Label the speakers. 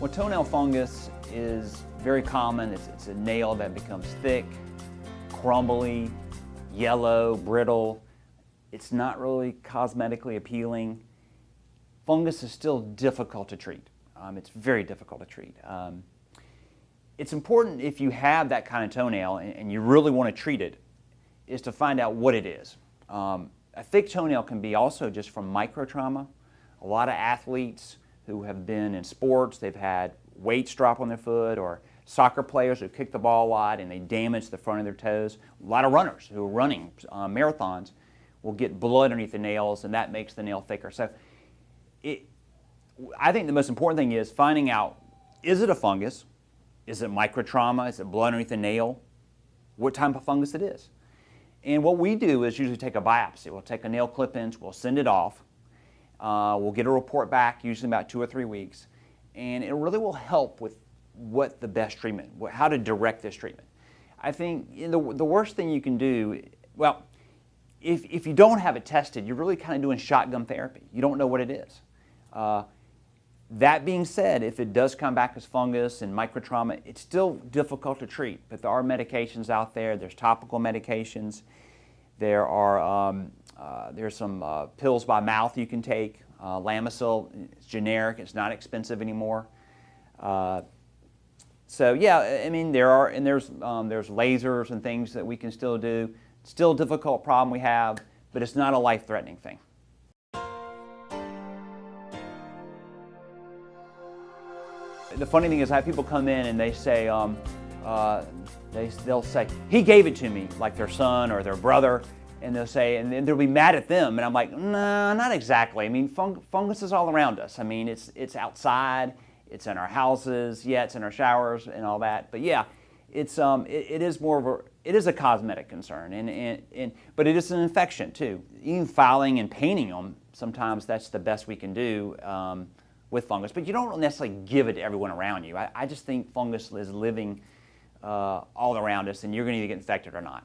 Speaker 1: Well, toenail fungus is very common. It's a nail that becomes thick, crumbly, yellow, brittle. It's not really cosmetically appealing. Fungus is still difficult to treat. It's very difficult to treat. It's important if you have that kind of toenail and you really want to treat it, is to find out what it is. A thick toenail can be also just from micro trauma. A lot of athletes who have been in sports, they've had weights drop on their foot, or soccer players who kick the ball wide and they damage the front of their toes. A lot of runners who are running marathons will get blood underneath the nails, and that makes the nail thicker. So I think the most important thing is finding out, is it a fungus? Is it micro trauma? Is it blood underneath the nail? What type of fungus it is. And what we do is usually take a biopsy. We'll take a nail clip-ins, we'll send it off. We'll get a report back, usually about 2 or 3 weeks, and it really will help with what the best treatment, how to direct this treatment. I think the worst thing you can do, well, if you don't have it tested, you're really kind of doing shotgun therapy. You don't know what it is. That being said, if it does come back as fungus and microtrauma, it's still difficult to treat, but there are medications out there. There's topical medications. There's some pills by mouth you can take. Lamisil, it's generic, it's not expensive anymore. So yeah, I mean there's lasers and things that we can still do. Still a difficult problem we have, but it's not a life-threatening thing. The funny thing is, I have people come in and they say, they'll say, he gave it to me, like their son or their brother, and they'll say, and then they'll be mad at them, and I'm like, nah, not exactly. I mean, fungus is all around us. I mean, it's outside, it's in our houses, yeah, it's in our showers and all that, but yeah, it is a cosmetic concern, but it is an infection too. Even filing and painting them, sometimes that's the best we can do with fungus, but you don't necessarily give it to everyone around you. I just think fungus is living all around us, and you're going to either get infected or not.